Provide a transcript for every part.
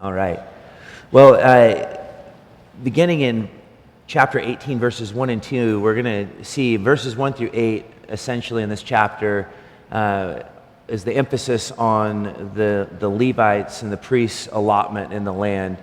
All right. Well, beginning in chapter 18, verses 1 and 2, we're going to see verses 1 through 8, essentially in this chapter, is the emphasis on the Levites and the priests' allotment in the land.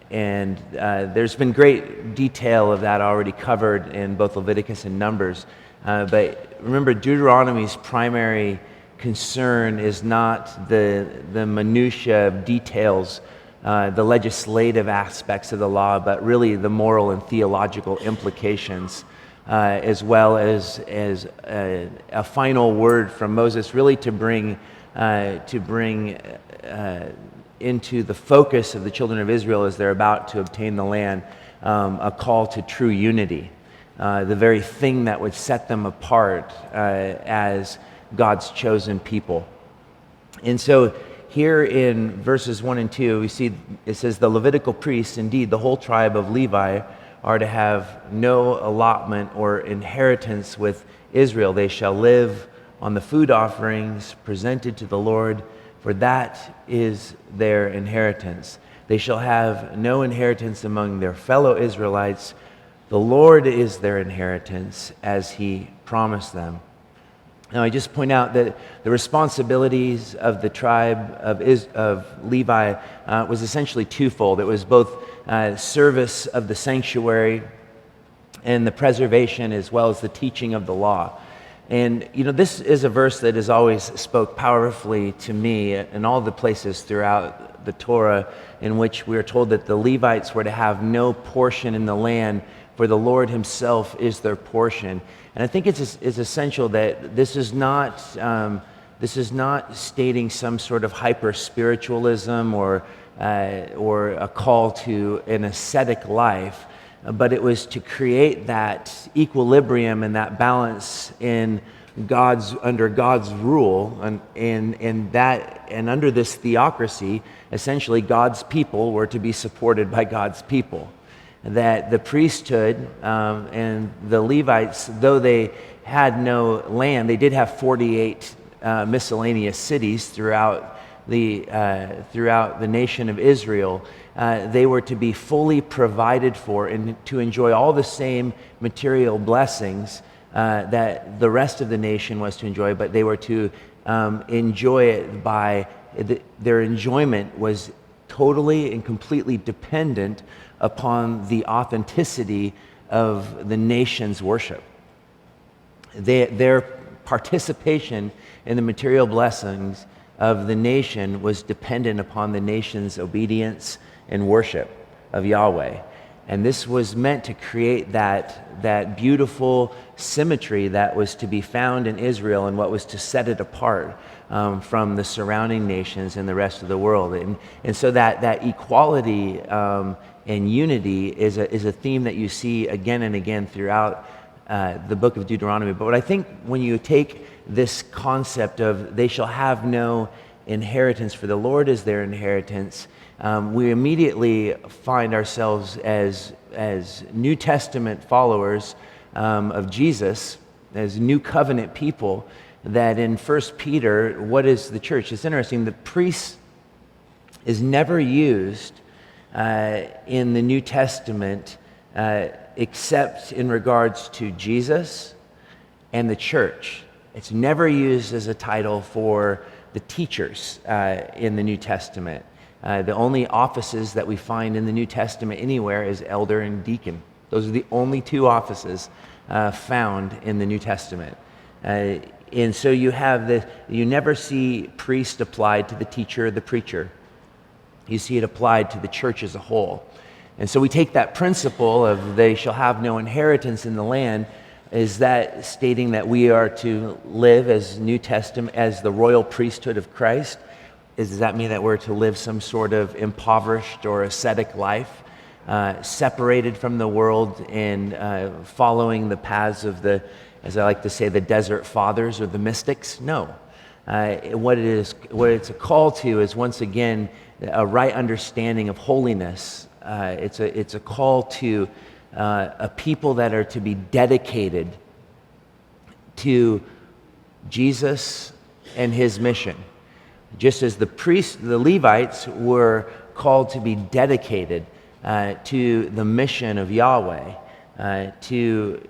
And there's been great detail of that already covered in both Leviticus and Numbers. But remember, Deuteronomy's primary concern is not the minutiae of details, the legislative aspects of the law, but really the moral and theological implications, as well as a final word from Moses, really to bring into the focus of the children of Israel as they're about to obtain the land, a call to true unity, the very thing that would set them apart as God's chosen people. And so here in verses 1 and 2, we see it says, the Levitical priests, indeed the whole tribe of Levi, are to have no allotment or inheritance with Israel. They shall live on the food offerings presented to the Lord, for that is their inheritance. They shall have no inheritance among their fellow Israelites. The Lord is their inheritance, as he promised them. Now, I just point out that the responsibilities of the tribe of Levi was essentially twofold. It was both service of the sanctuary and the preservation, as well as the teaching of the law. And, you know, this is a verse that has always spoke powerfully to me in all the places throughout the Torah in which we are told that the Levites were to have no portion in the land, for the Lord himself is their portion. And I think it's essential that this is not stating some sort of hyper-spiritualism or a call to an ascetic life, but it was to create that equilibrium and that balance in under God's rule, and under this theocracy, essentially God's people were to be supported by God's people. That the priesthood and the Levites, though they had no land, they did have 48 miscellaneous cities throughout the nation of Israel. They were to be fully provided for and to enjoy all the same material blessings that the rest of the nation was to enjoy, but they were to enjoy it by their enjoyment was totally and completely dependent upon the authenticity of the nation's worship. Their participation in the material blessings of the nation was dependent upon the nation's obedience and worship of Yahweh. And this was meant to create that beautiful symmetry that was to be found in Israel and what was to set it apart from the surrounding nations and the rest of the world. And so that equality and unity is a theme that you see again and again throughout the book of Deuteronomy. But what I think when you take this concept of they shall have no inheritance, for the Lord is their inheritance, we immediately find ourselves as New Testament followers of Jesus, as New Covenant people, that in 1 Peter, what is the church? It's interesting, the priest is never used in the New Testament except in regards to Jesus and the church. It's never used as a title for the teachers in the New Testament. The only offices that we find in the New Testament anywhere is elder and deacon. Those are the only two offices found in the New Testament. And so you never see priest applied to the teacher or the preacher. You see it applied to the church as a whole. And so we take that principle of they shall have no inheritance in the land. Is that stating that we are to live as New Testament, as the royal priesthood of Christ? Does that mean that we're to live some sort of impoverished or ascetic life, separated from the world and following the paths of the, as I like to say, the desert fathers or the mystics? No. What it's a call to is, once again, a right understanding of holiness. It's a call to a people that are to be dedicated to Jesus and his mission. Just as the priests, the Levites, were called to be dedicated to the mission of Yahweh, to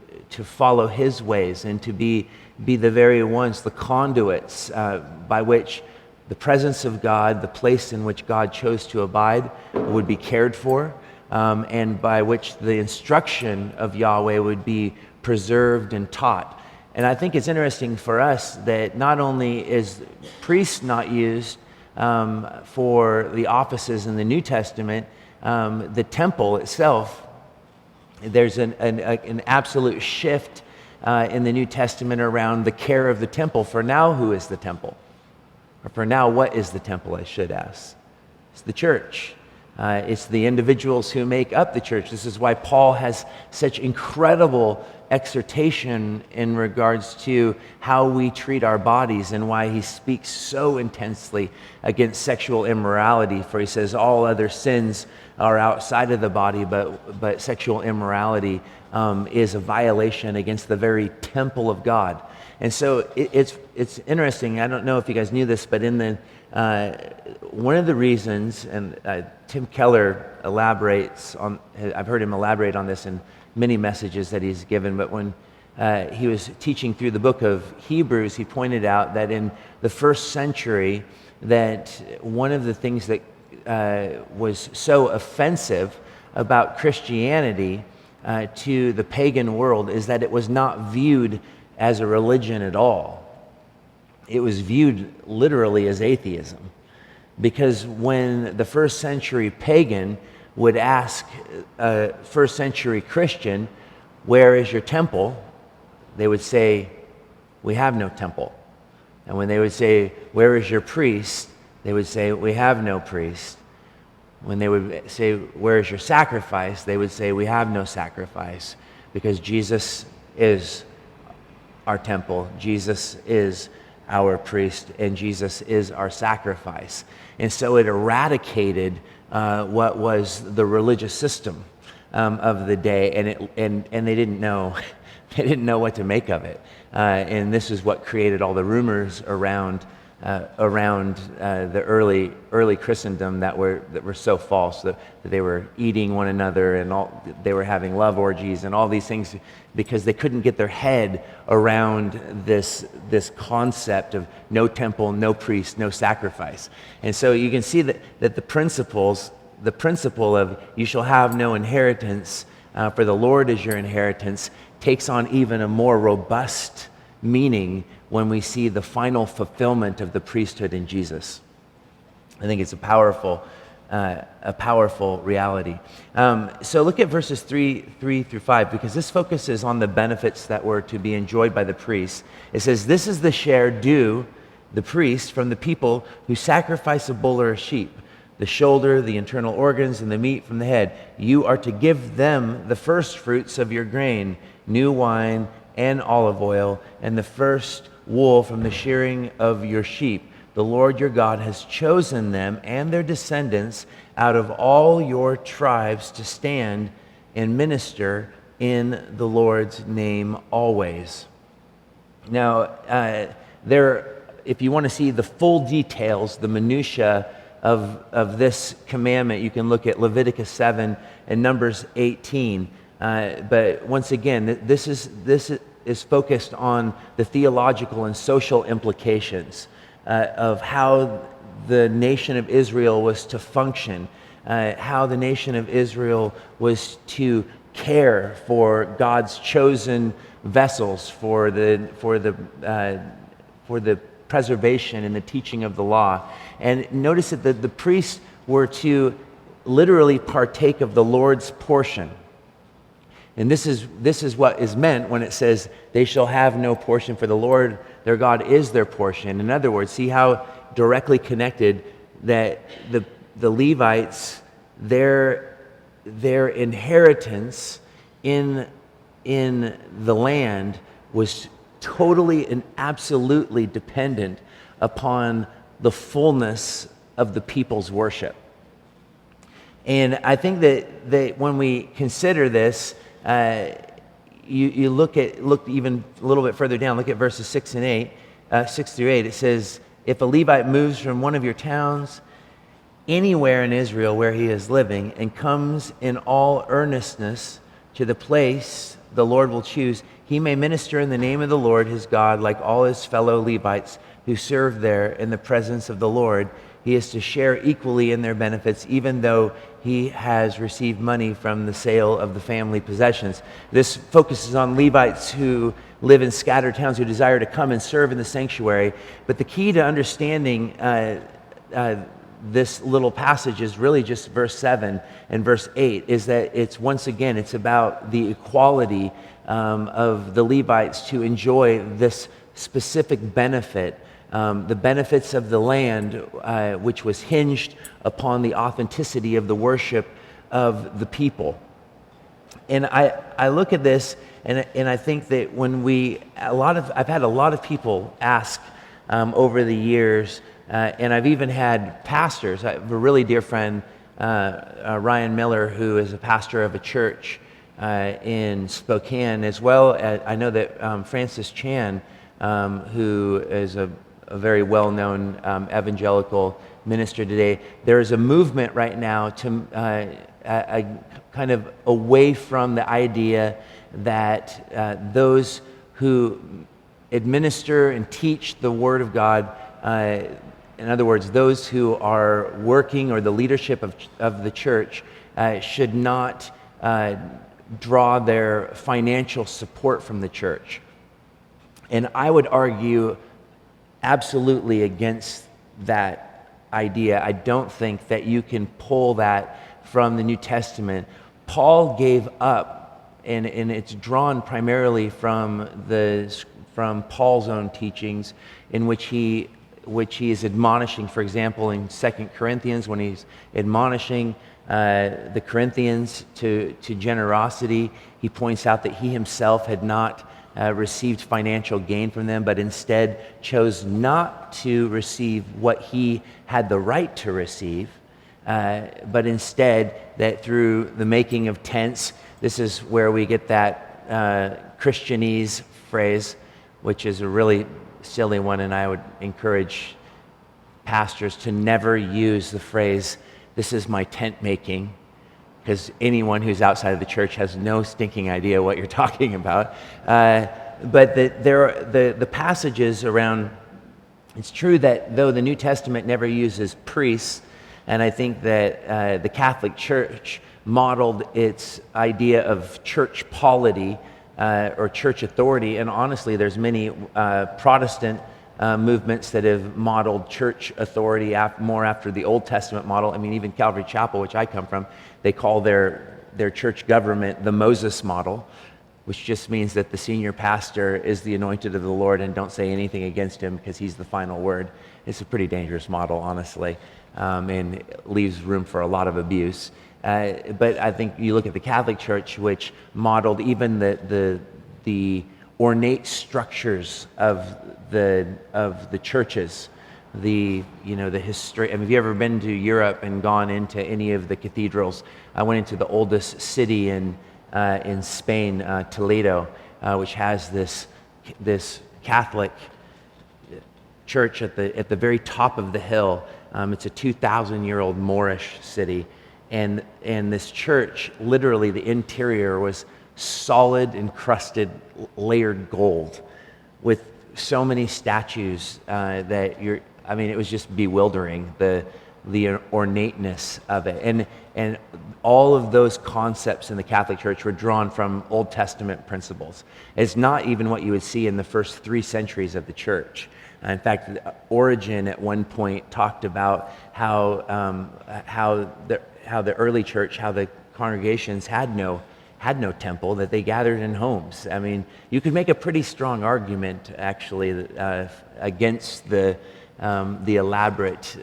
follow His ways, and to be the very ones, the conduits by which the presence of God, the place in which God chose to abide, would be cared for, and by which the instruction of Yahweh would be preserved and taught. And I think it's interesting for us that not only is priest not used for the offices in the New Testament, the temple itself, there's an absolute shift in the New Testament around the care of the temple. For now, who is the temple? Or for now, what is the temple, I should ask? It's the church. It's the individuals who make up the church. This is why Paul has such incredible exhortation in regards to how we treat our bodies, and why he speaks so intensely against sexual immorality. For he says all other sins are outside of the body, but sexual immorality is a violation against the very temple of God. And so it's interesting. I don't know if you guys knew this, but in the one of the reasons, and Tim Keller elaborates on, I've heard him elaborate on this in many messages that he's given, but when he was teaching through the book of Hebrews, he pointed out that in the first century, that one of the things that was so offensive about Christianity to the pagan world is that it was not viewed as a religion at all. It was viewed literally as atheism. Because when the first century pagan would ask a first century Christian, "Where is your temple?" they would say, "We have no temple." And when they would say, "Where is your priest?" they would say, "We have no priest." When they would say, "Where is your sacrifice?" they would say, "We have no sacrifice," because Jesus is our temple. Jesus is our priest, and Jesus is our sacrifice. And so it eradicated what was the religious system of the day, and they didn't know they didn't know what to make of it. And this is what created all the rumors around the early Christendom that were so false, that they were eating one another, and they were having love orgies and all these things, because they couldn't get their head around this concept of no temple, no priest, no sacrifice. And so you can see that the principle of "you shall have no inheritance, for the Lord is your inheritance," takes on even a more robust meaning when we see the final fulfillment of the priesthood in Jesus. I think it's a powerful reality. So look at verses 3 through 5, because this focuses on the benefits that were to be enjoyed by the priests. It says, "This is the share due the priest from the people who sacrifice a bull or a sheep, the shoulder, the internal organs, and the meat from the head. You are to give them the first fruits of your grain, new wine and olive oil, and the first wool from the shearing of your sheep. The Lord your God has chosen them and their descendants out of all your tribes to stand and minister in the Lord's name always." Now, if you want to see the full details, the minutiae of this commandment, you can look at Leviticus 7 and Numbers 18. But once again, this is focused on the theological and social implications of how the nation of Israel was to function, how the nation of Israel was to care for God's chosen vessels for the preservation and the teaching of the law. And notice that the priests were to literally partake of the Lord's portion. And this is what is meant when it says, "They shall have no portion, for the Lord their God is their portion." In other words, see how directly connected that the Levites, their inheritance in the land was totally and absolutely dependent upon the fullness of the people's worship. And I think that when we consider this, you look even a little bit further down, look at verses 6 through 8. It says, "If a Levite moves from one of your towns anywhere in Israel where he is living, and comes in all earnestness to the place the Lord will choose, he may minister in the name of the Lord his God like all his fellow Levites who serve there in the presence of the Lord. He is to share equally in their benefits, even though he has received money from the sale of the family possessions. This focuses on Levites who live in scattered towns who desire to come and serve in the sanctuary. But the key to understanding this little passage is really just verse 7 and verse 8, is that it's, once again, it's about the equality of the Levites to enjoy this specific benefit, the benefits of the land, which was hinged upon the authenticity of the worship of the people. And I look at this and I think that when I've had a lot of people ask over the years, and I've even had pastors. I have a really dear friend, Ryan Miller, who is a pastor of a church in Spokane, as well as I know that Francis Chan, who is a very well-known evangelical minister today. There is a movement right now to kind of away from the idea that those who administer and teach the Word of God, in other words, those who are working, or the leadership of the church, should not draw their financial support from the church. And I would argue absolutely against that idea. I don't think that you can pull that from the New Testament. Paul gave up, and it's drawn primarily from Paul's own teachings, in which he is admonishing, for example, in 2 Corinthians, when he's admonishing the Corinthians to generosity. He points out that he himself had not received financial gain from them, but instead chose not to receive what he had the right to receive, but instead that through the making of tents, this is where we get that Christianese phrase, which is a really silly one, and I would encourage pastors to never use the phrase, "This is my tent making," because anyone who's outside of the church has no stinking idea what you're talking about. But the passages around, it's true that though the New Testament never uses priests, and I think that the Catholic Church modeled its idea of church polity or church authority, and honestly, there's many Protestant movements that have modeled church authority more after the Old Testament model. I mean, even Calvary Chapel, which I come from, they call their church government the Moses model, which just means that the senior pastor is the anointed of the Lord, and don't say anything against him because he's the final word. It's a pretty dangerous model, honestly, and leaves room for a lot of abuse. But I think you look at the Catholic Church, which modeled even the ornate structures of the churches, the history. I mean, have you ever been to Europe and gone into any of the cathedrals? I went into the oldest city in Spain, Toledo, which has this Catholic church at the very top of the hill. It's a 2,000-year-old Moorish city. And this church, literally the interior was solid, encrusted, layered gold with so many statues that it was just bewildering, the ornateness of it. And all of those concepts in the Catholic Church were drawn from Old Testament principles. It's not even what you would see in the first 3 centuries of the church. In fact, Origen at one point talked about how the early church, how the congregations had no temple, that they gathered in homes. I mean, you could make a pretty strong argument, actually, against the elaborate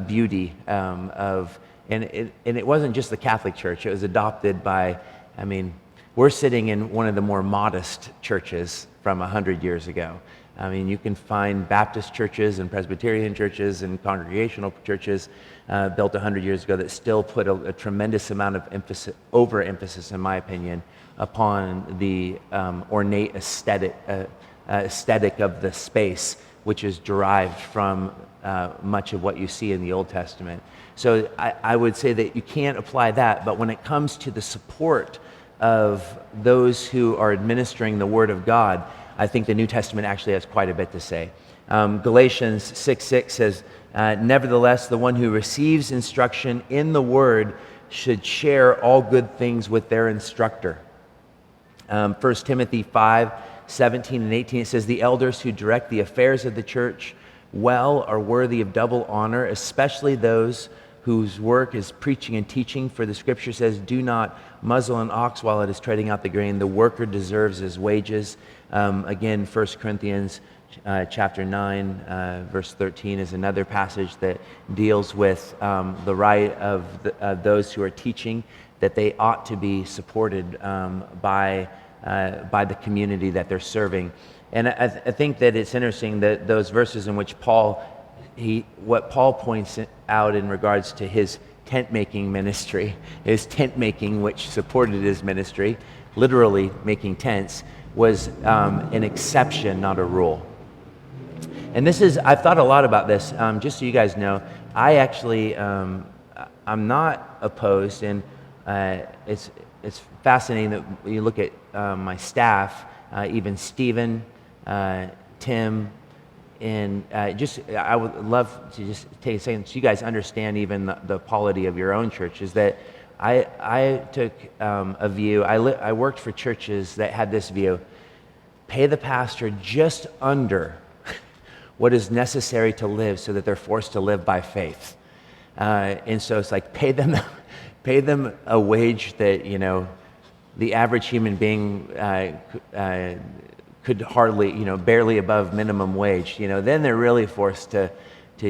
beauty of, and it wasn't just the Catholic Church. It was adopted by, we're sitting in one of the more modest churches from 100 years ago. I mean, you can find Baptist churches and Presbyterian churches and congregational churches built 100 years ago that still put a tremendous amount of overemphasis, in my opinion, upon the ornate aesthetic of the space. which is derived from much of what you see in the Old Testament. So I would say that you can't apply that, but when it comes to the support of those who are administering the Word of God, I think the New Testament actually has quite a bit to say. Galatians 6:6 says, nevertheless, the one who receives instruction in the Word should share all good things with their instructor. 1 Timothy 5:17 and 18, it says, the elders who direct the affairs of the church well are worthy of double honor, especially those whose work is preaching and teaching. For the scripture says, do not muzzle an ox while it is treading out the grain. The worker deserves his wages. Again, 1 Corinthians chapter 9, verse 13 is another passage that deals with the right of those who are teaching, that they ought to be supported by the community that they're serving. And I think that it's interesting that those verses in which what Paul points out in regards to his tent-making ministry, his tent-making which supported his ministry, literally making tents, was an exception, not a rule. And I've thought a lot about this, just so you guys know. I actually, I'm not opposed, and it's fascinating that you look at my staff, even Stephen, Tim, and I would love to just take a second so you guys understand even the polity of your own church, is that I took a view, I worked for churches that had this view: pay the pastor just under what is necessary to live so that they're forced to live by faith. And so it's like pay them a wage that, the average human being could hardly, barely above minimum wage. Then they're really forced to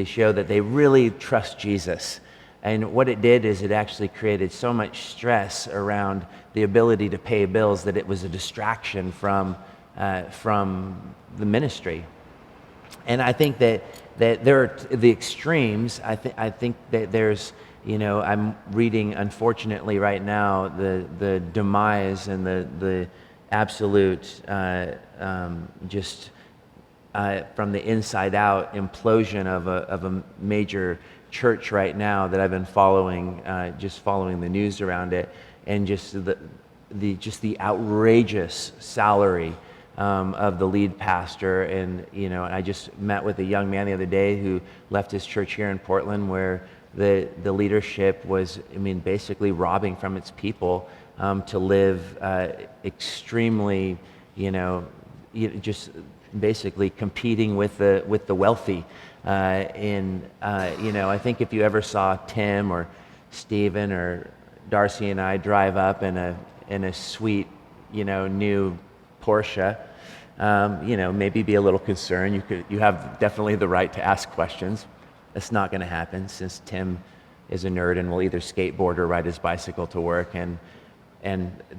show that they really trust Jesus. And what it did is it actually created so much stress around the ability to pay bills that it was a distraction from the ministry. And I think that there are the extremes. I think that there's, I'm reading, unfortunately, right now, the demise and the absolute from the inside out implosion of a major church right now that I've been following, just following the news around it, and just the outrageous salary of the lead pastor. And I just met with a young man the other day who left his church here in Portland, where the leadership was, basically robbing from its people to live extremely, just basically competing with the wealthy. I think if you ever saw Tim or Stephen or Darcy and I drive up in a sweet, new Porsche, maybe be a little concerned. You have definitely the right to ask questions. It's not going to happen, since Tim is a nerd and will either skateboard or ride his bicycle to work, and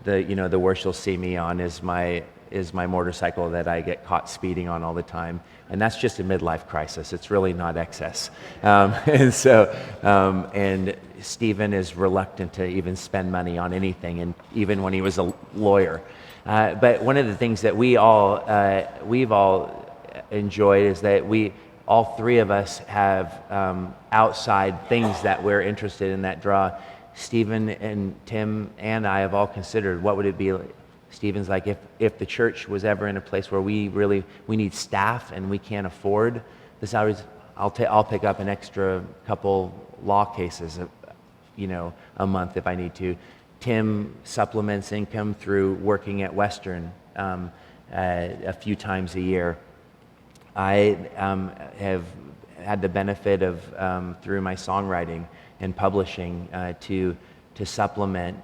the worst you'll see me on is my motorcycle that I get caught speeding on all the time, and that's just a midlife crisis. It's really not excess. And Stephen is reluctant to even spend money on anything, and even when he was a lawyer. But one of the things that we've all enjoyed is that all three of us have outside things that we're interested in that draw. Stephen and Tim and I have all considered, what would it be like? Stephen's like, if the church was ever in a place where we need staff and we can't afford the salaries, I'll pick up an extra couple law cases, a month if I need to. Tim supplements income through working at Western a few times a year. I have had the benefit of, through my songwriting and publishing, to supplement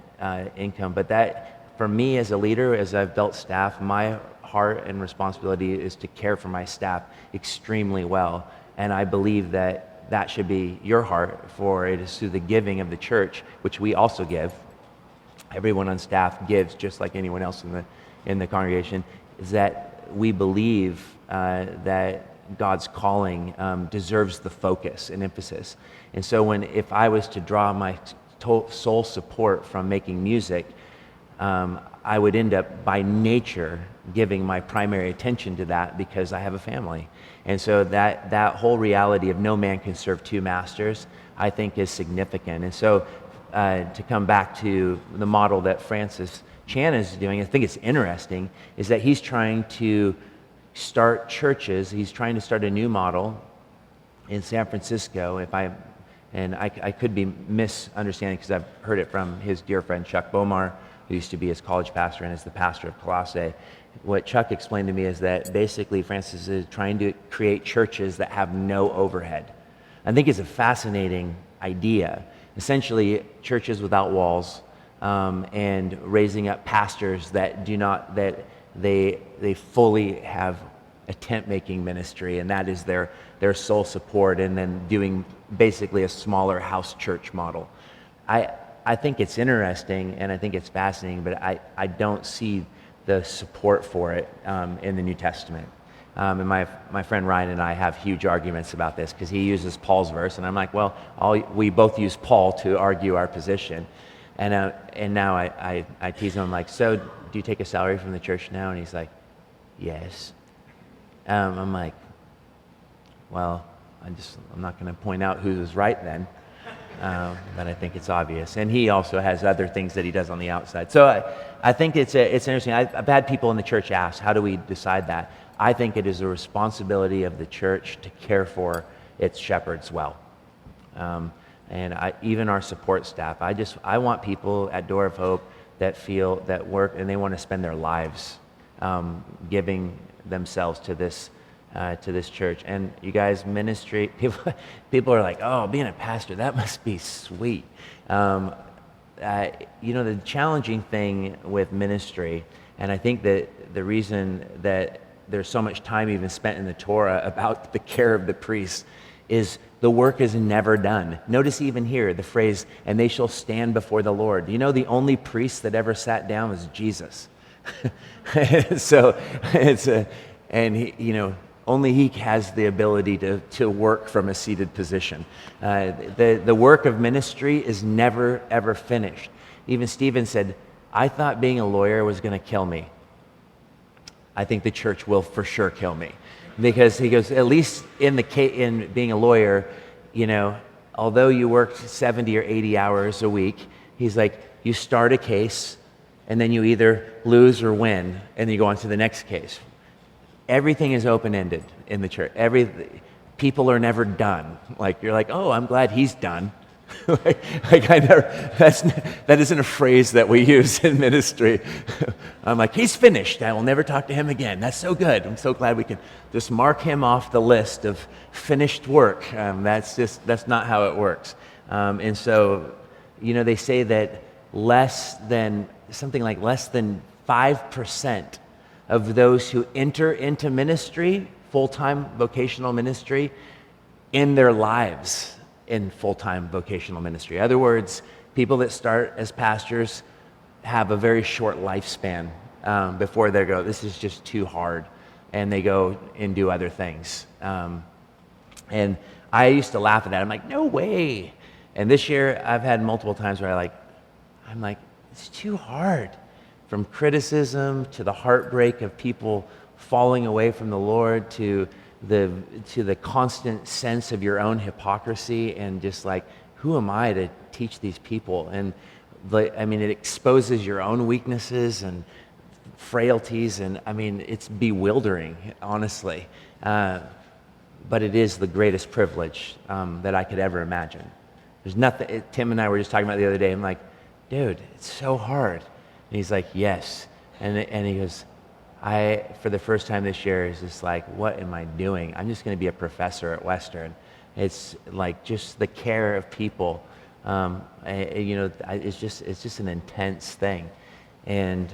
income. But that, for me as a leader, as I've built staff, my heart and responsibility is to care for my staff extremely well. And I believe that should be your heart, for it is through the giving of the church, which we also give. Everyone on staff gives just like anyone else in the congregation, is that we believe that God's calling deserves the focus and emphasis. And so if I was to draw my sole support from making music, I would end up by nature giving my primary attention to that because I have a family. And so that whole reality of no man can serve two masters, I think is significant. And so to come back to the model that Francis Chan is doing, I think it's interesting, is that he's trying to start churches. He's trying to start a new model in San Francisco. I could be misunderstanding because I've heard it from his dear friend Chuck Bomar, who used to be his college pastor and is the pastor of Colossae. What Chuck explained to me is that basically Francis is trying to create churches that have no overhead. I think it's a fascinating idea. Essentially, churches without walls, and raising up pastors that they fully have a tent-making ministry, and that is their sole support, and then doing basically a smaller house church model. I think it's interesting, and I think it's fascinating, but I don't see the support for it in the New Testament. And my friend Ryan and I have huge arguments about this because he uses Paul's verse, and I'm like, well, we both use Paul to argue our position. And now I tease him, I'm like, so do you take a salary from the church now? And he's like, yes. I'm like, well, I'm not going to point out who was right then, but I think it's obvious. And he also has other things that he does on the outside. So I think it's interesting. I've had people in the church ask, how do we decide that? I think it is a responsibility of the church to care for its shepherds well. And even our support staff. I want people at Door of Hope that work and they want to spend their lives giving themselves to this church. And you guys, ministry, people are like, oh, being a pastor, that must be sweet. The challenging thing with ministry, and I think that the reason that there's so much time even spent in the Torah about the care of the priests is the work is never done. Notice even here the phrase, and they shall stand before the Lord. You know, the only priest that ever sat down was Jesus. So only he has the ability to work from a seated position. The work of ministry is never, ever finished. Even Stephen said, I thought being a lawyer was going to kill me. I think the church will for sure kill me. Because he goes, at least in being a lawyer, although you worked 70 or 80 hours a week, he's like, you start a case, and then you either lose or win, and then you go on to the next case. Everything is open-ended in the church. People are never done. Like, you're like, oh, I'm glad he's done. That isn't a phrase that we use in ministry. I'm like, he's finished. I will never talk to him again. That's so good. I'm so glad we can just mark him off the list of finished work. That's not how it works. And so, they say that something like less than 5% of those who enter into ministry, full-time vocational ministry, in their lives in full-time vocational ministry. In other words, people that start as pastors have a very short lifespan before they go, this is just too hard, and they go and do other things. And I used to laugh at that. I'm like, no way. And this year, I've had multiple times where I'm like, it's too hard. From criticism to the heartbreak of people falling away from the Lord to the constant sense of your own hypocrisy and just like, who am I to teach these people? And it exposes your own weaknesses and frailties, and it's bewildering, honestly. But it is the greatest privilege that I could ever imagine. There's nothing. Tim and I were just talking about the other day. I'm like, dude, it's so hard. And he's like, yes. And he goes, for the first time this year, is just like, what am I doing? I'm just going to be a professor at Western. It's like just the care of people. It's just an intense thing. And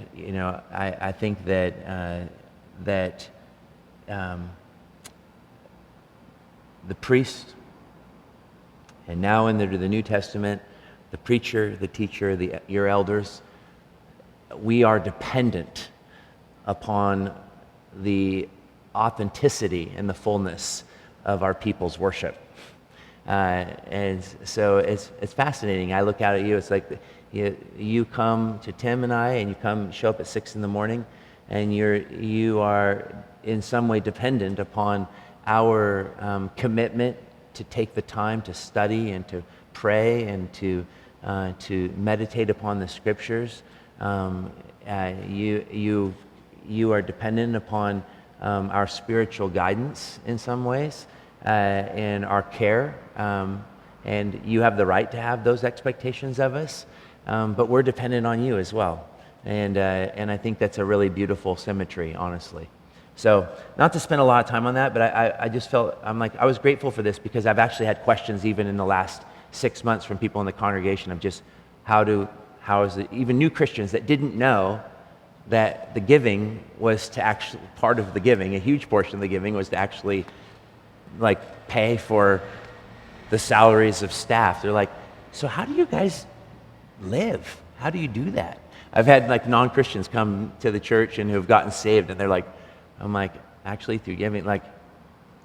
I think that the priest, and now in the New Testament, the preacher, the teacher, your elders, we are dependent upon the authenticity and the fullness of our people's worship. And so it's fascinating. I look out at you, it's like, You come to Tim and I, and you show up at 6 in the morning, and you are in some way dependent upon our commitment to take the time to study and to pray and to meditate upon the scriptures. You are dependent upon our spiritual guidance in some ways, and our care, and you have the right to have those expectations of us, but we're dependent on you as well, and I think that's a really beautiful symmetry, honestly. So, not to spend a lot of time on that, but I just felt, I was grateful for this because I've actually had questions even in the last 6 months from people in the congregation of just how is it, even new Christians that didn't know that the giving was to actually, part of the giving, a huge portion of the giving was to actually pay for the salaries of staff. They're like, so how do you guys live? How do you do that? I've had non-Christians come to the church and who have gotten saved, and they're like, I'm like, actually through giving,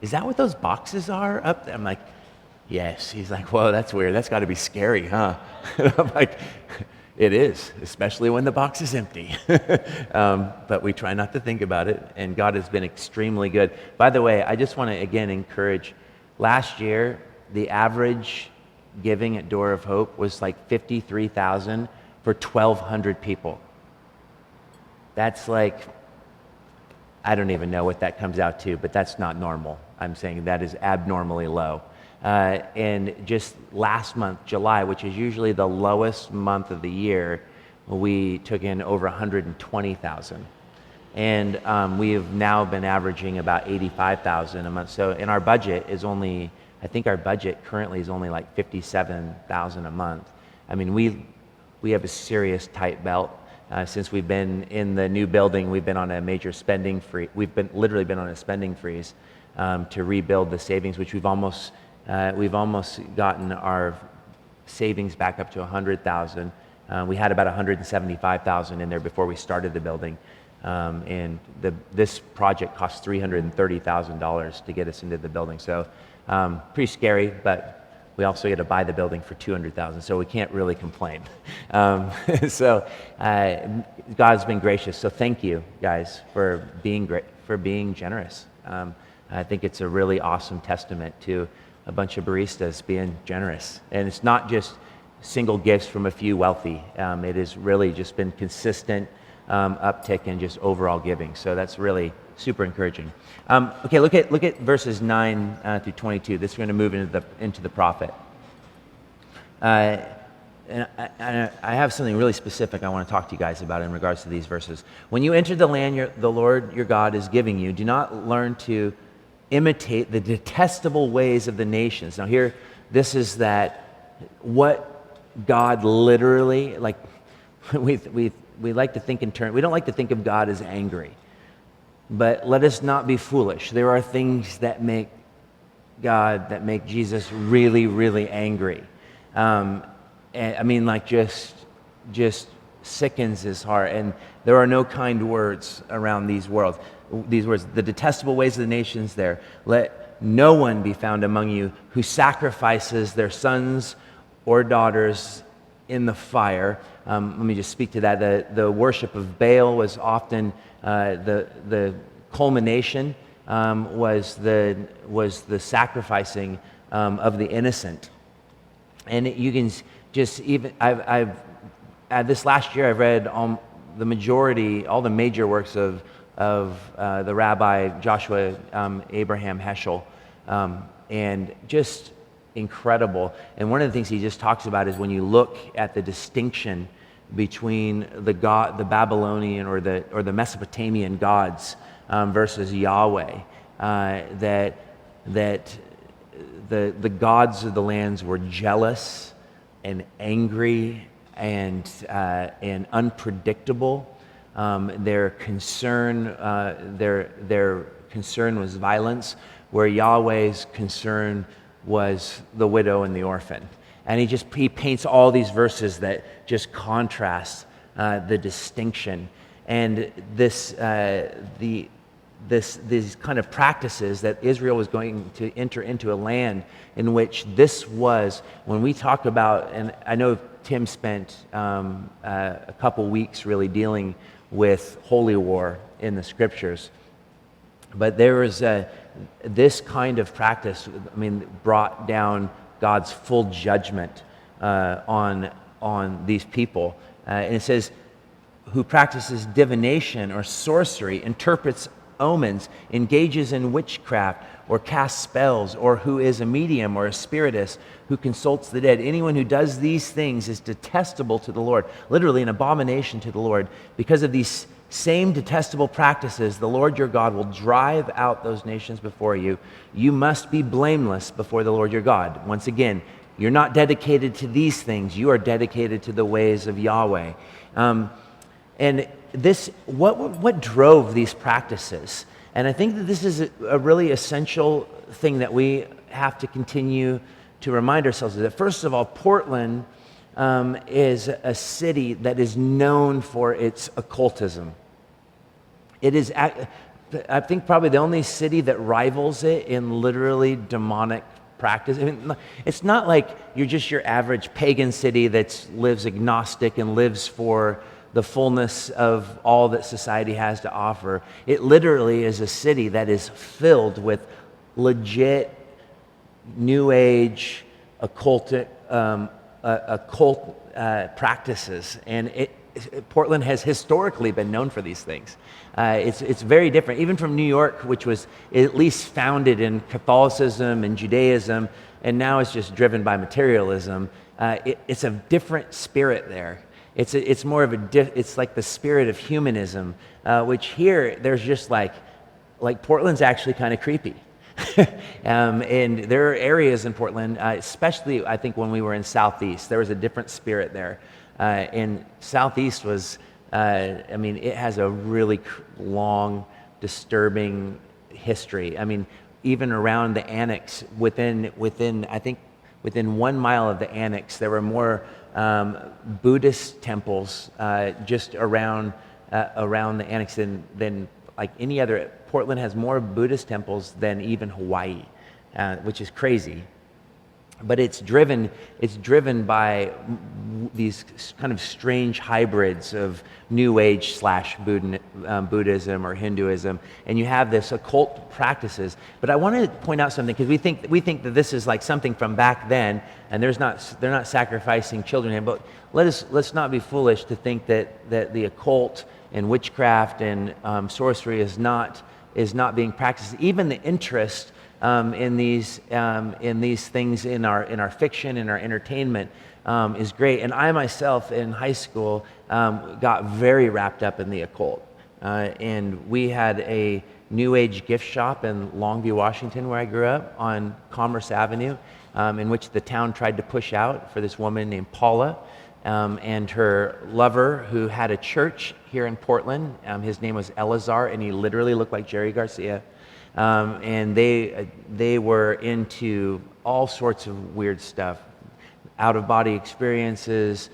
is that what those boxes are up there? I'm like, yes. He's like, whoa, that's weird. That's got to be scary, huh? I'm like, it is, especially when the box is empty. But we try not to think about it, and God has been extremely good. By the way, I just want to again encourage, last year, the average giving at Door of Hope was $53,000 for 1,200 people. That's I don't even know what that comes out to, but that's not normal. I'm saying that is abnormally low. And just last month, July, which is usually the lowest month of the year, we took in over 120,000. And we have now been averaging about 85,000 a month. So, and our budget is only, I think our budget currently is only 57,000 a month. I mean, we have a serious tight belt. Since we've been in the new building, we've been on a major spending freeze. We've literally been on a spending freeze to rebuild the savings, which we've almost gotten our savings back up to 100,000. We had about 175,000 in there before we started the building, and this project cost $330,000 to get us into the building. So pretty scary, but we also get to buy the building for $200,000, so we can't really complain. So God's been gracious. So thank you, guys, for being generous. I think it's a really awesome testament to a bunch of baristas being generous, and it's not just single gifts from a few wealthy. It has really just been consistent uptick in just overall giving. So that's really super encouraging. Okay, look at verses 9 through 22. This is going to move into the prophet. And I have something really specific I want to talk to you guys about in regards to these verses. When you enter the land the Lord your God is giving you, do not learn to imitate the detestable ways of the nations. Now here, this is what God literally, we like to think in terms, we don't like to think of God as angry. But let us not be foolish. There are things that make Jesus really, really angry. And I mean, just sickens his heart. And there are no kind words around these words. The detestable ways of the nations there. Let no one be found among you who sacrifices their sons or daughters in the fire. Let me just speak to that. The worship of Baal was often the culmination was the sacrificing of the innocent, and you can just even I've this last year I've read all the major works of the Rabbi Joshua Abraham Heschel, and just incredible. And one of the things he just talks about is when you look at the distinction between the Babylonian or the Mesopotamian gods versus Yahweh, that the gods of the lands were jealous and angry and unpredictable. Their concern was violence, where Yahweh's concern was the widow and the orphan. And he paints all these verses that just contrast the distinction and these kind of practices that Israel was going to enter into a land in which this was, when we talk about, and I know Tim spent a couple weeks really dealing with holy war in the scriptures. But there was this kind of practice, brought down God's full judgment on these people. And it says, who practices divination or sorcery, interprets omens, engages in witchcraft, or casts spells, or who is a medium or a spiritist, who consults the dead. Anyone who does these things is detestable to the Lord, literally an abomination to the Lord. Because of these same detestable practices, the Lord your God will drive out those nations before you. You must be blameless before the Lord your God. Once again, you're not dedicated to these things. You are dedicated to the ways of Yahweh. And this, what drove these practices? And I think that this is a really essential thing that we have to continue to remind ourselves of. That first of all, Portland is a city that is known for its occultism. It is, I think, probably the only city that rivals it in literally demonic practice. It's not like you're just your average pagan city that lives agnostic and lives for the fullness of all that society has to offer. It literally is a city that is filled with legit New Age occult practices, and Portland has historically been known for these things. It's very different, even from New York, which was at least founded in Catholicism and Judaism, and now it's just driven by materialism. It's a different spirit there. It's more of it's like the spirit of humanism, which here there's just like Portland's actually kind of creepy. And there are areas in Portland, especially I think when we were in Southeast, there was a different spirit there. And Southeast was, it has a really long, disturbing history. Even around the annex, within 1 mile of the annex, there were more Buddhist temples just around the annex than like any other. Portland has more Buddhist temples than even Hawaii, which is crazy. But it's driven by these kind of strange hybrids of New Age / Buddhism or Hinduism, and you have this occult practices. But I want to point out something, because we think that this is like something from back then, and they're not sacrificing children here. But let's not be foolish to think that the occult and witchcraft and sorcery is not being practiced. Even the interest in these things in our fiction, in our entertainment, is great. And I myself in high school got very wrapped up in the occult. And we had a New Age gift shop in Longview, Washington, where I grew up, on Commerce Avenue, in which the town tried to push out for this woman named Paula and her lover, who had a church here in Portland. His name was Eleazar, and he literally looked like Jerry Garcia. And they were into all sorts of weird stuff, out-of-body experiences,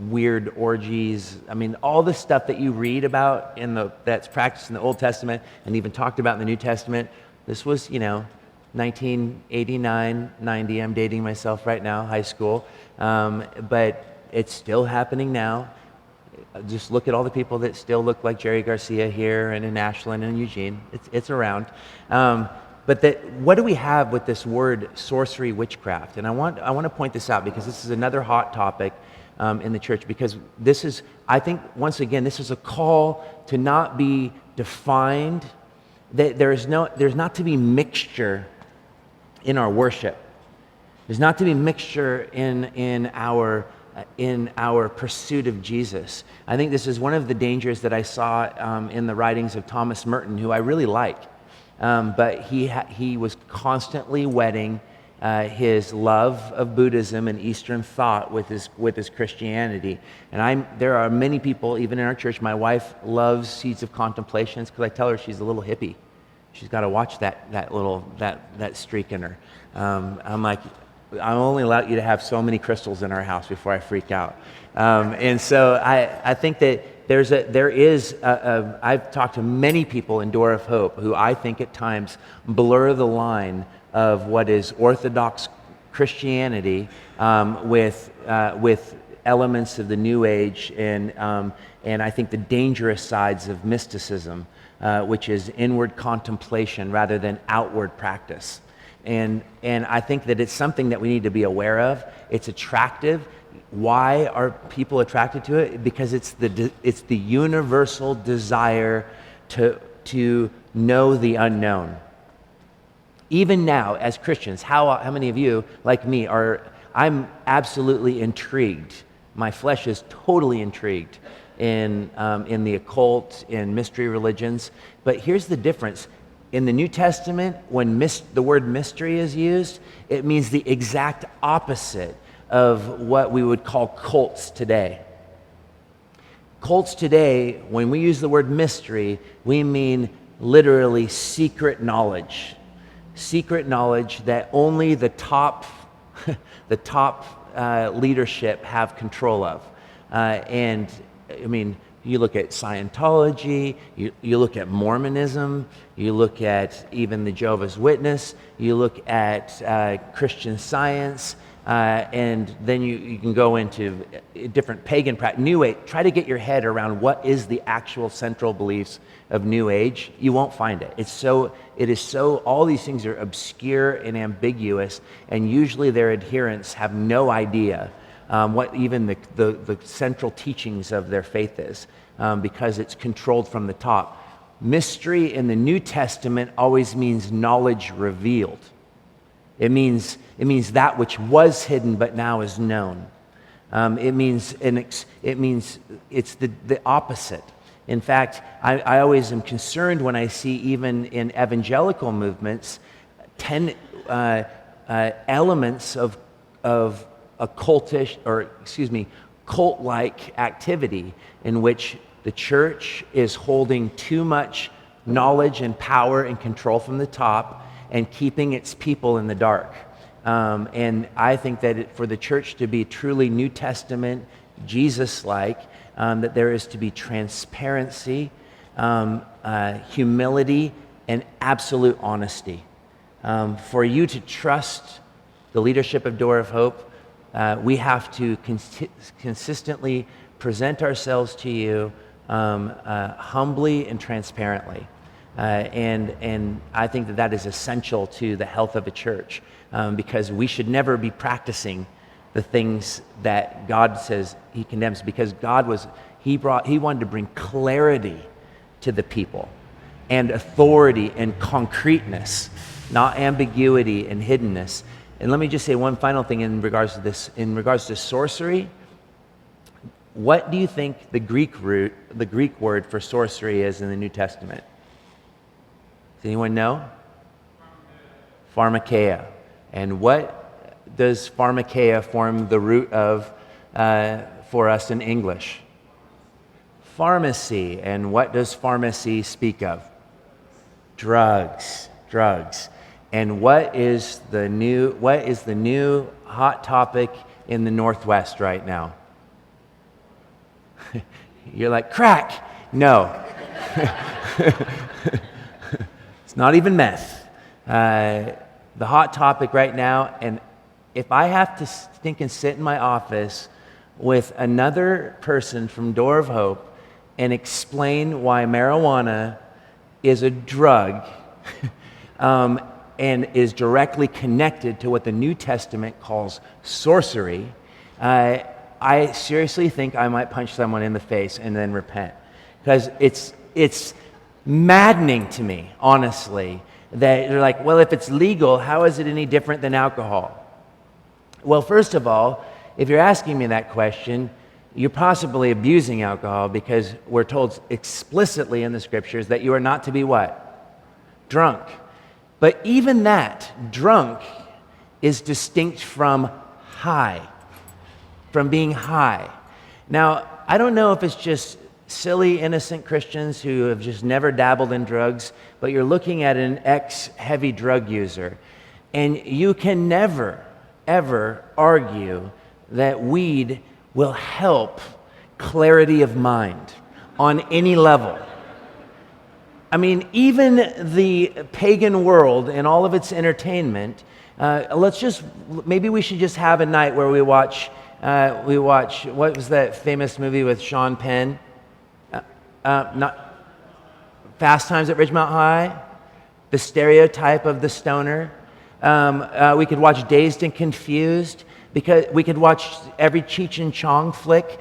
weird orgies. All the stuff that you read about that's practiced in the Old Testament and even talked about in the New Testament. This was, 1989, 90. I'm dating myself right now, high school. But it's still happening now. Just look at all the people that still look like Jerry Garcia here and in Ashland and Eugene. It's around. But what do we have with this word sorcery, witchcraft? And I want to point this out, because this is another hot topic in the church, because this is, I think, once again, this is a call to not be defined. That there's not to be mixture in our worship. There's not to be mixture in our pursuit of Jesus. I think this is one of the dangers that I saw in the writings of Thomas Merton, who I really like. But he was constantly wedding his love of Buddhism and Eastern thought with his Christianity. And there are many people, even in our church. My wife loves Seeds of Contemplations, because I tell her she's a little hippie. She's got to watch that streak in her. I'm like, I only allow you to have so many crystals in our house before I freak out. And so I think that I've talked to many people in Door of Hope who I think at times blur the line of what is Orthodox Christianity with elements of the New Age and I think the dangerous sides of mysticism, which is inward contemplation rather than outward practice. And I think that it's something that we need to be aware of. It's attractive. Why are people attracted to it? Because it's the universal desire to know the unknown. Even now, as Christians, how many of you, like me, I'm absolutely intrigued. My flesh is totally intrigued in the occult, in mystery religions. But here's the difference. In the New Testament, when the word mystery is used, it means the exact opposite of what we would call cults today. Cults today, when we use the word mystery, we mean literally secret knowledge. Secret knowledge that only the top leadership have control of. And I mean, you look at Scientology, you look at Mormonism, you look at even the Jehovah's Witness, you look at Christian Science, and then you can go into different pagan practice. New Age, try to get your head around what is the actual central beliefs of New Age. You won't find it. It is so, all these things are obscure and ambiguous, and usually their adherents have no idea what even the central teachings of their faith is, because it's controlled from the top. Mystery in the New Testament always means knowledge revealed. It means that which was hidden but now is known. It means it's the opposite. In fact, I always am concerned when I see even in evangelical movements elements of occultish, or cult-like activity in which the church is holding too much knowledge and power and control from the top and keeping its people in the dark. And I think that for the church to be truly New Testament, Jesus-like, that there is to be transparency, humility, and absolute honesty. For you to trust the leadership of Door of Hope, we have to consistently present ourselves to you humbly and transparently. And I think that is essential to the health of a church, because we should never be practicing the things that God says he condemns, because he wanted to bring clarity to the people and authority and concreteness, not ambiguity and hiddenness. And let me just say one final thing in regards to this. In regards to sorcery, what do you think the Greek word for sorcery is in the New Testament? Does anyone know? Pharmakeia. And what does pharmakeia form the root of for us in English? Pharmacy. And what does pharmacy speak of? Drugs. And what is the new hot topic in the Northwest right now? You're like, crack. No. It's not even meth. The hot topic right now, and if I have to stink and sit in my office with another person from Door of Hope and explain why marijuana is a drug and is directly connected to what the New Testament calls sorcery, I seriously think I might punch someone in the face and then repent. Because it's maddening to me, honestly, that they're like, well, if it's legal, how is it any different than alcohol? Well, first of all, if you're asking me that question, you're possibly abusing alcohol, because we're told explicitly in the scriptures that you are not to be what? Drunk. But even that, drunk, is distinct from high, from being high. Now, I don't know if it's just silly, innocent Christians who have just never dabbled in drugs, but you're looking at an ex-heavy drug user, and you can never, ever argue that weed will help clarity of mind on any level. I mean, even the pagan world and all of its entertainment Maybe we should just have a night where we watch, what was that famous movie with Sean Penn? Not Fast Times at Ridgemont High, the stereotype of the stoner. We could watch Dazed and Confused, because we could watch every Cheech and Chong flick,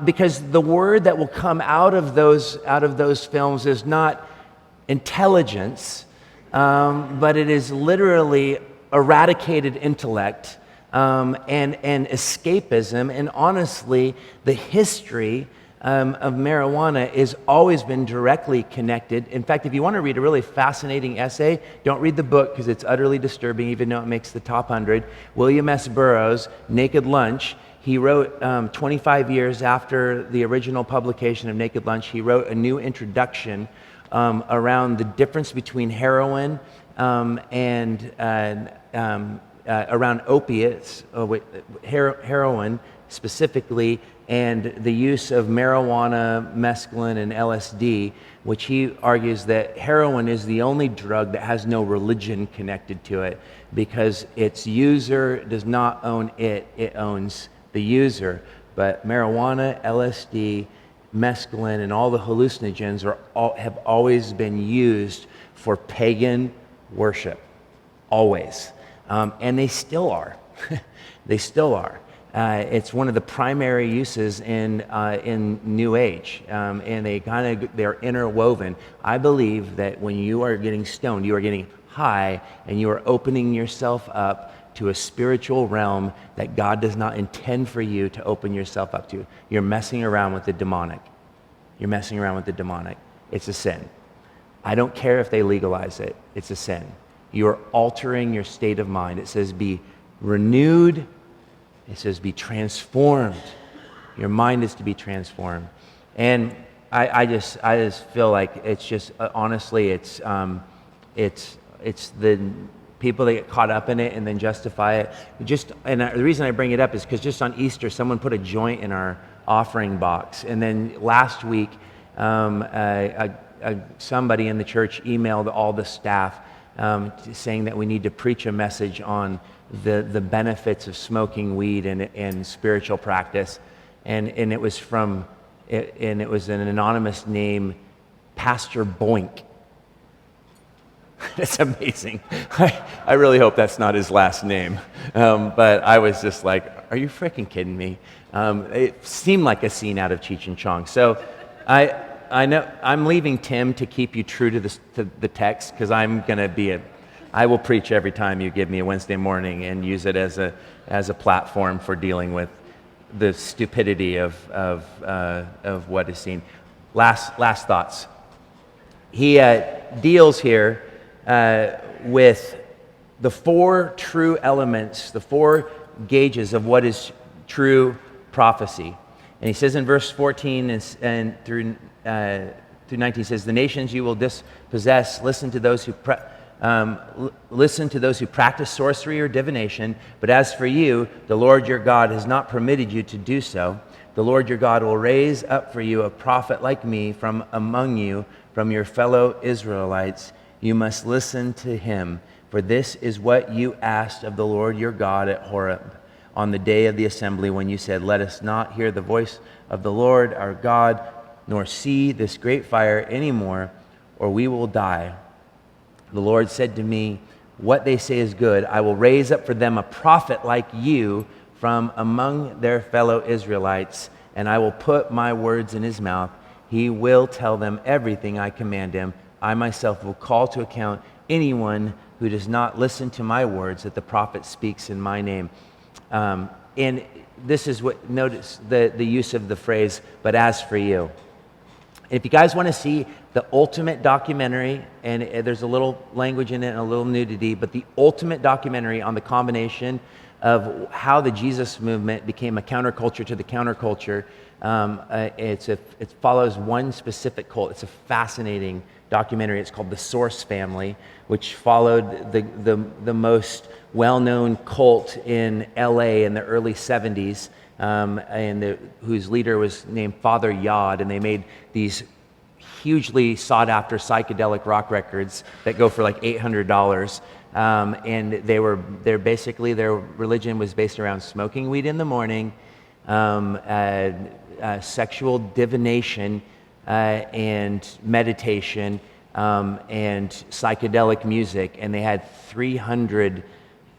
because the word that will come out of those films is not intelligence, but it is literally eradicated intellect, and escapism. And honestly, the history of marijuana has always been directly connected. In fact, if you want to read a really fascinating essay, don't read the book because it's utterly disturbing, even though it makes the top 100. William S. Burroughs, Naked Lunch, he wrote 25 years after the original publication of Naked Lunch, he wrote a new introduction around the difference between heroin and around opiates, heroin specifically, and the use of marijuana, mescaline, and LSD, which he argues that heroin is the only drug that has no religion connected to it, because its user does not own it, it owns the user. But marijuana, LSD, mescaline, and all the hallucinogens have always been used for pagan worship, always. And they still are. They still are. It's one of the primary uses in New Age, and they're interwoven. I believe that when you are getting stoned, you are getting high, and you are opening yourself up to a spiritual realm that God does not intend for you to open yourself up to. You're messing around with the demonic. You're messing around with the demonic. It's a sin. I don't care if they legalize it. It's a sin. You're altering your state of mind. It says be renewed. It says be transformed. Your mind is to be transformed. And I just feel like it's just, honestly, it's the people that get caught up in it and then justify it. The reason I bring it up is because just on Easter, someone put a joint in our offering box. And then last week, somebody in the church emailed all the staff saying that we need to preach a message on the benefits of smoking weed and spiritual practice. And it was an anonymous name, Pastor Boink. It's amazing. I really hope that's not his last name. But I was just like, are you freaking kidding me? It seemed like a scene out of Cheech and Chong. So I know I'm leaving Tim to keep you true to the text, because I will preach every time you give me a Wednesday morning and use it as a platform for dealing with the stupidity of what is seen. Last thoughts. He deals here with the four true elements, the four gauges of what is true prophecy. And he says in verse 14 and through 19, says, the nations you will dispossess, listen to those who practice sorcery or divination, but as for you, the Lord your God has not permitted you to do so. The Lord your God will raise up for you a prophet like me from among you, from your fellow Israelites. You must listen to him, for this is what you asked of the Lord your God at Horeb on the day of the assembly, when you said, let us not hear the voice of the Lord our God, nor see this great fire anymore, or we will die. The Lord said to me, what they say is good. I will raise up for them a prophet like you from among their fellow Israelites, and I will put my words in his mouth. He will tell them everything I command him. I myself will call to account anyone who does not listen to my words that the prophet speaks in my name. And this is what, notice the use of the phrase, but as for you. If you guys want to see the ultimate documentary, and there's a little language in it and a little nudity, but the ultimate documentary on the combination of how the Jesus movement became a counterculture to the counterculture, it follows one specific cult. It's a fascinating documentary. It's called The Source Family, which followed the most well-known cult in LA in the early 70s, whose leader was named Father Yod, and they made these hugely sought-after psychedelic rock records that go for like $800. And they're basically, their religion was based around smoking weed in the morning, sexual divination, and meditation, and psychedelic music. And they had 300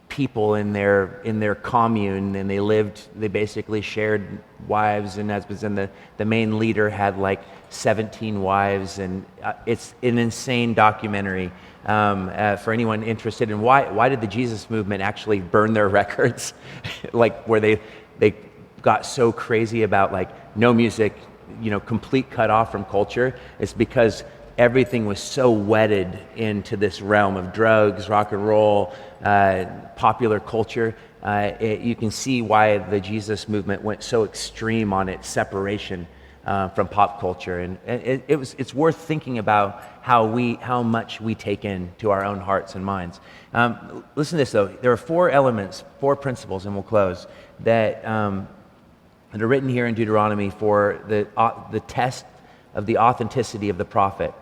people in their commune, and they basically shared wives, and husbands, and the main leader had like 17 wives, and it's an insane documentary for anyone interested in why did the Jesus movement actually burn their records, like where they got so crazy about like no music, complete cut off from culture. It's because everything was so wedded into this realm of drugs, rock and roll, popular culture. You can see why the Jesus movement went so extreme on its separation from pop culture, and it's worth thinking about how much we take into our own hearts and minds. Listen to this though. There are 4 elements, 4 principles, and we'll close, that are written here in Deuteronomy for the test of the authenticity of the prophet.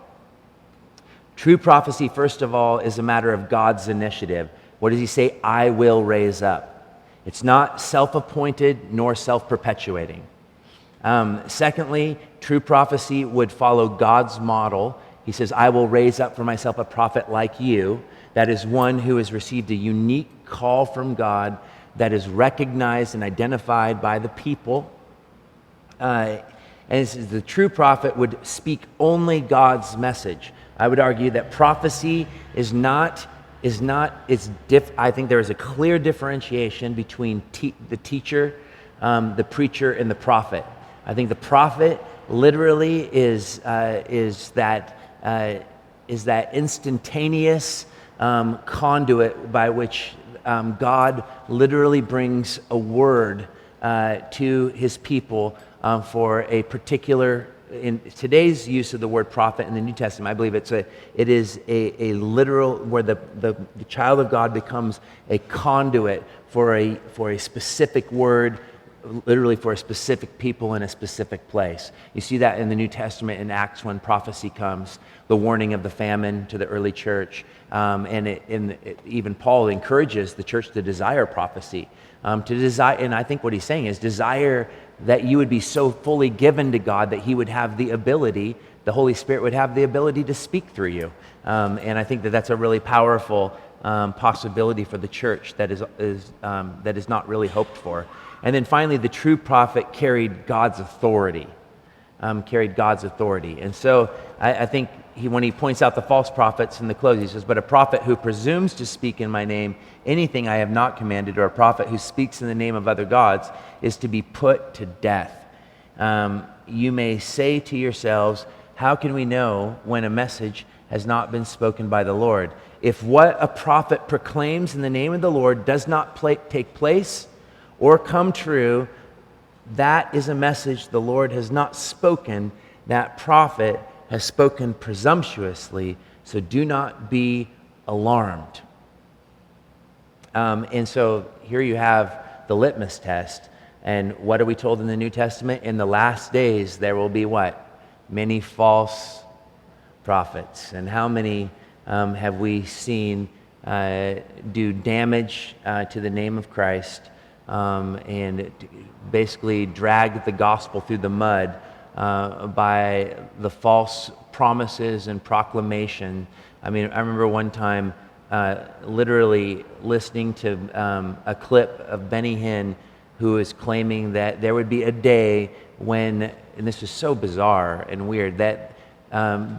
True prophecy, first of all, is a matter of God's initiative. What does he say? I will raise up. It's not self-appointed nor self-perpetuating. Secondly, true prophecy would follow God's model. He says, I will raise up for myself a prophet like you. That is one who has received a unique call from God, that is recognized and identified by the people. And the true prophet would speak only God's message. I would argue that prophecy I think there is a clear differentiation between the teacher, the preacher, and the prophet. I think the prophet literally is that instantaneous conduit by which God literally brings a word to his people for a particular. In today's use of the word prophet in the New Testament, I believe it is a literal, where the child of God becomes a conduit for a specific word, literally for a specific people in a specific place. You see that in the New Testament in Acts when prophecy comes, the warning of the famine to the early church, even Paul encourages the church to desire prophecy, and I think what he's saying is desire that you would be so fully given to God that he would have the ability, the Holy Spirit would have the ability to speak through you. And I think that that's a really powerful possibility for the church that is not really hoped for. And then finally, the true prophet carried God's authority. And so I think when he points out the false prophets in the close, he says, but a prophet who presumes to speak in my name anything I have not commanded, or a prophet who speaks in the name of other gods, is to be put to death. You may say to yourselves, how can we know when a message has not been spoken by the Lord? If what a prophet proclaims in the name of the Lord does not take place or come true, that is a message the Lord has not spoken. That prophet has spoken presumptuously, so do not be alarmed. And so here you have the litmus test. And what are we told in the New Testament? In the last days, there will be what? Many false prophets. And how many have we seen do damage to the name of Christ and basically drag the gospel through the mud by the false promises and proclamation. I mean, I remember one time literally listening to a clip of Benny Hinn, who is claiming that there would be a day when, and this is so bizarre and weird, that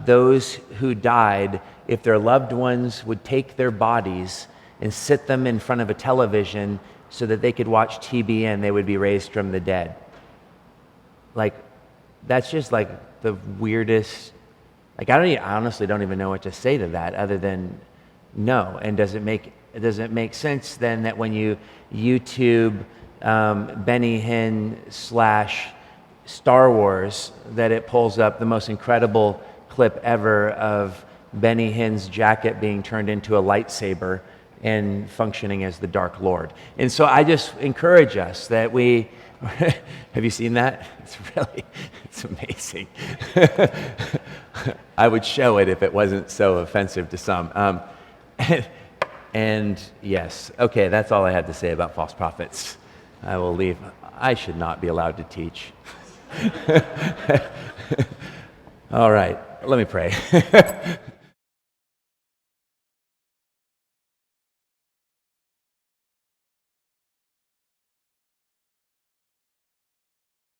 those who died, if their loved ones would take their bodies and sit them in front of a television so that they could watch TBN, they would be raised from the dead. Like, that's just like the weirdest, like I honestly don't even know what to say to that other than no. And does it make sense then that when you YouTube Benny Hinn / Star Wars, that it pulls up the most incredible clip ever of Benny Hinn's jacket being turned into a lightsaber and functioning as the Dark Lord? And so I just encourage us that we, have you seen that? It's amazing. I would show it if it wasn't so offensive to some. And yes, okay, that's all I had to say about false prophets. I will leave. I should not be allowed to teach. All right, let me pray.